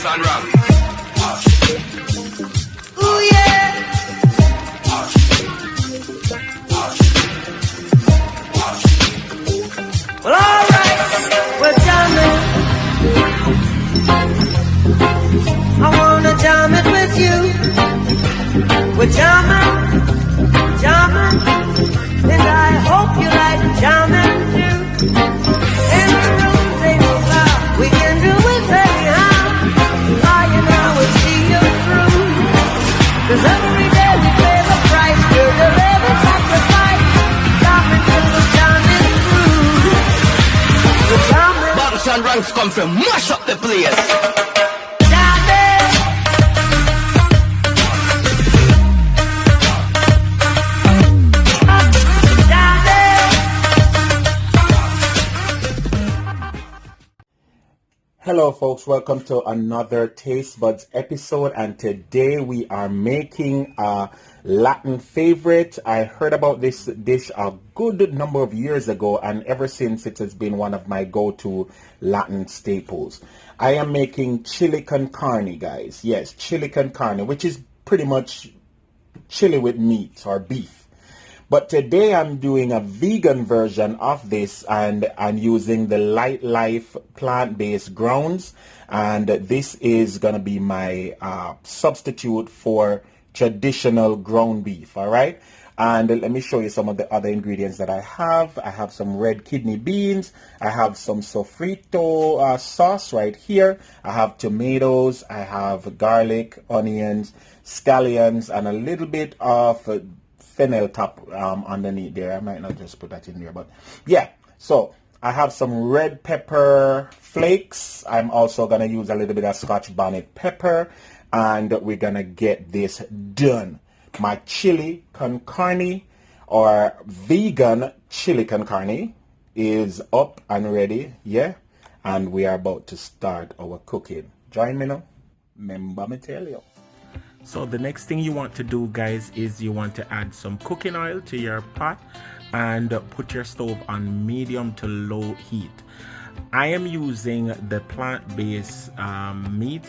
and rum. Ooh yeah. Well, alright, we're jamming. I wanna jam it with you. We're jamming, jamming, and I hope you like jamming too. In the room, ain't no cloud. We can do it anyhow. You know we'll see you through. 'Cause every day we pay the price. We'll deliver sacrifice. Jamming till the jam is through. We're jamming. Bottles and ranks come from mash up the place. Hello folks, welcome to another Taste Buds episode, and today we are making a Latin favorite. I heard about this dish a good number of years ago, and ever since it has been one of my go-to Latin staples. I am making chili con carne, guys. Yes, chili con carne, which is pretty much chili with meat or beef. But today I'm doing a vegan version of this, and I'm using the LightLife plant-based grounds, and this is going to be my substitute for traditional ground beef, all right? And let me show you some of the other ingredients that I have. I have some red kidney beans. I have some sofrito sauce right here. I have tomatoes. I have garlic, onions, scallions, and a little bit of fennel top underneath there. I might not just put that in there, but yeah. So I have some red pepper flakes. I'm also gonna use a little bit of Scotch bonnet pepper, and we're gonna get this done. My chili con carne, or vegan chili con carne, is up and ready, yeah, and we are about to start our cooking. Join me now. Remember me tell you. So the next thing you want to do, guys, is you want to add some cooking oil to your pot and put your stove on medium to low heat. I am using the plant-based meat,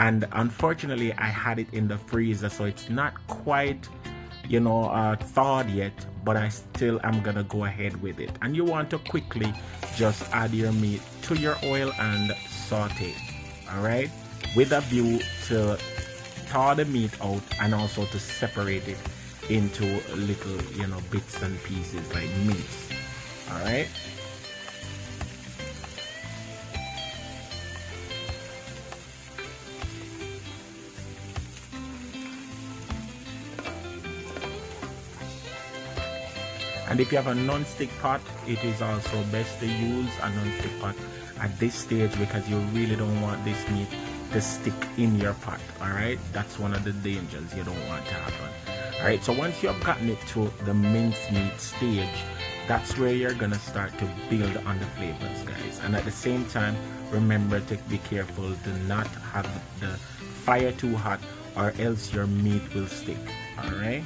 and unfortunately I had it in the freezer, so it's not quite, you know, thawed yet, but I still am gonna go ahead with it. And you want to quickly just add your meat to your oil and saute, all right, with a view to thaw the meat out and also to separate it into little, you know, bits and pieces like mince. All right. And if you have a non-stick pot, it is also best to use a non-stick pot at this stage, because you really don't want this meat to stick in your pot. All right, that's one of the dangers you don't want to happen. All right, so once you have gotten it to the mincemeat stage, that's where you're gonna start to build on the flavors, guys. And at the same time, remember to be careful to not have the fire too hot, or else your meat will stick. All right.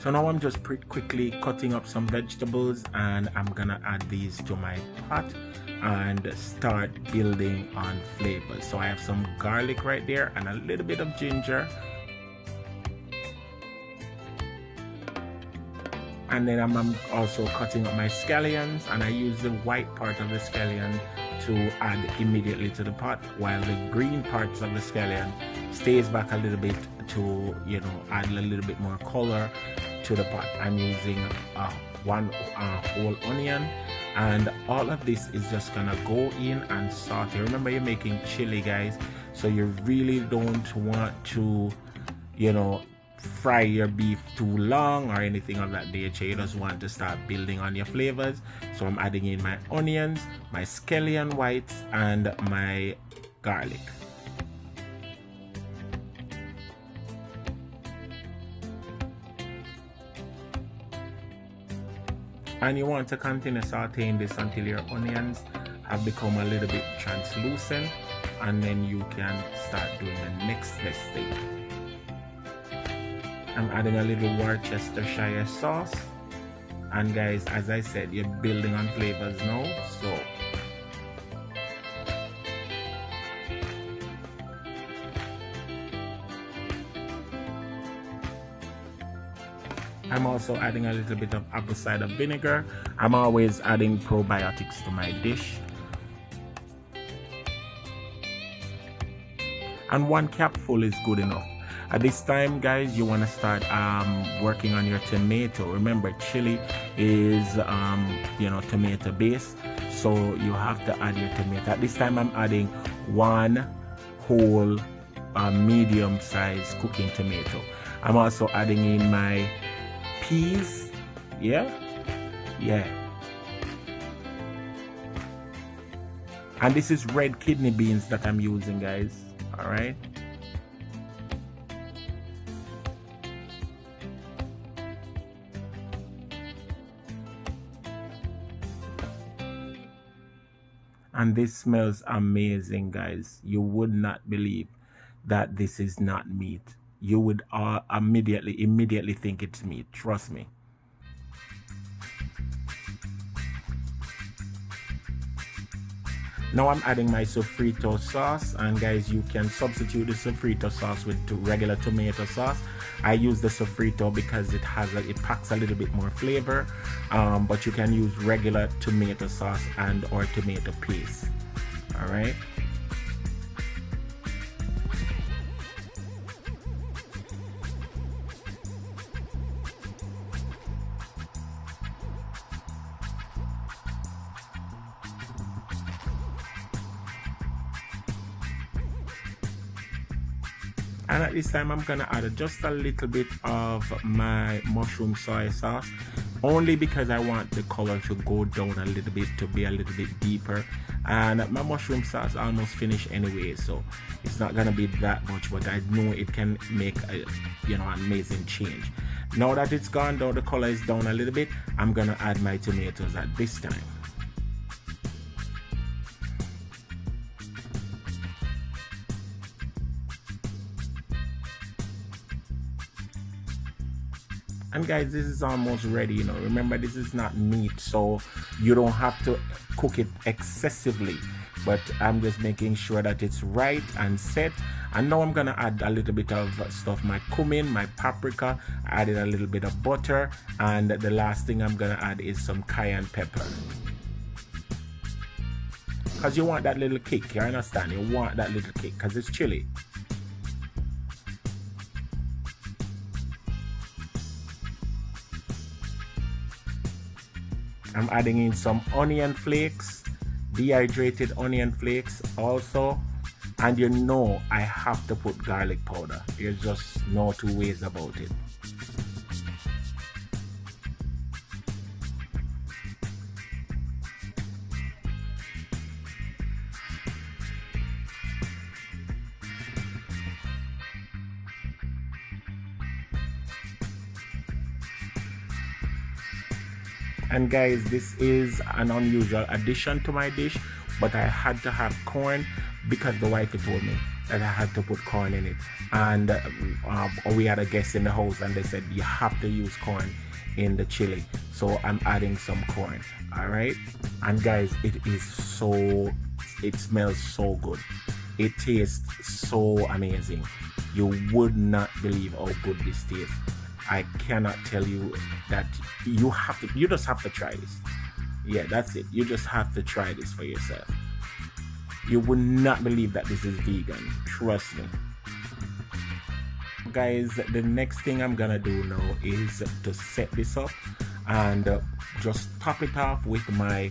So now I'm just quickly cutting up some vegetables, and I'm gonna add these to my pot and start building on flavors. So I have some garlic right there and a little bit of ginger, and then I'm also cutting up my scallions, and I use the white part of the scallion to add immediately to the pot, while the green parts of the scallion stays back a little bit to, you know, add a little bit more color to the pot. I'm using one whole onion, and all of this is just gonna go in and saute. Remember, you're making chili, guys, so you really don't want to, you know, fry your beef too long or anything of that nature. You just want to start building on your flavors. So I'm adding in my onions, my scallion whites, and my garlic. And you want to continue sauteing this until your onions have become a little bit translucent, and then you can start doing the next best thing. I'm adding a little Worcestershire sauce, and guys, as I said, you're building on flavors now, so I'm also adding a little bit of apple cider vinegar. I'm always adding probiotics to my dish. And 1 capful is good enough. At this time, guys, you want to start working on your tomato. Remember, chili is tomato based, so you have to add your tomato. At this time, I'm adding 1 whole medium sized cooking tomato. I'm also adding in my peas. Yeah. And this is red kidney beans that I'm using, guys. All right. And this smells amazing, guys. You would not believe that this is not meat. You would immediately think it's meat. Trust me. Now I'm adding my sofrito sauce, and guys, you can substitute the sofrito sauce with regular tomato sauce. I use the sofrito because it packs a little bit more flavor, but you can use regular tomato sauce and or tomato paste. All right. And at this time, I'm gonna add just a little bit of my mushroom soy sauce, only because I want the color to go down a little bit, to be a little bit deeper. And my mushroom sauce almost finished anyway, so it's not gonna be that much, but I know it can make a amazing change. Now that it's gone down, the color is down a little bit, I'm gonna add my tomatoes at this time. And guys, this is almost ready. Remember, this is not meat, so you don't have to cook it excessively, but I'm just making sure that it's right and set. And now I'm gonna add a little bit of stuff, my cumin, my paprika. I added a little bit of butter, and the last thing I'm gonna add is some cayenne pepper, because you want that little kick. You understand? You want that little kick because it's chili. I'm adding in some onion flakes, dehydrated onion flakes also. And I have to put garlic powder. There's just no two ways about it. And guys, this is an unusual addition to my dish, but I had to have corn because the wife told me that I had to put corn in it. And we had a guest in the house and they said you have to use corn in the chili. So I'm adding some corn. All right. And guys, it smells so good. It tastes so amazing. You would not believe how good this tastes. I cannot tell you that. You just have to try this. Yeah, that's it. You just have to try this for yourself. You would not believe that this is vegan. Trust me. Guys, the next thing I'm gonna do now is to set this up and just top it off with my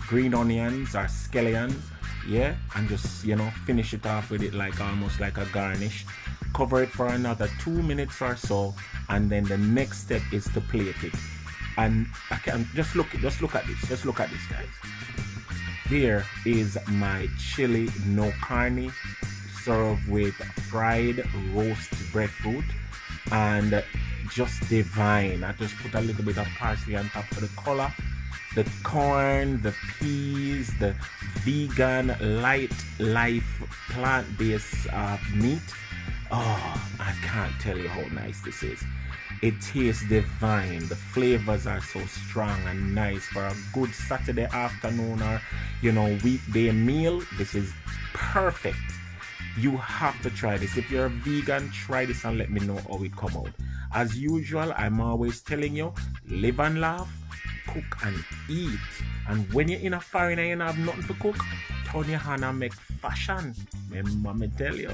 green onions or scallions. Yeah, and just finish it off with it almost like a garnish. Cover it for another 2 minutes or so, and then the next step is to plate it. And I can just look at this. Just look at this, guys. There is my chili no carne, served with fried roast breadfruit, and just divine. I just put a little bit of parsley on top for the color. The corn, the peas, the vegan LightLife plant-based meat. Oh, I can't tell you how nice this is. It tastes divine. The flavors are so strong and nice for a good Saturday afternoon or weekday meal. This is perfect. You have to try this. If you're a vegan, try this and let me know how it come out. As usual, I'm always telling you, live and laugh, cook and eat. And when you're in a foreign and you don't have nothing to cook, turn your hand and make fashion. Remember me tell you.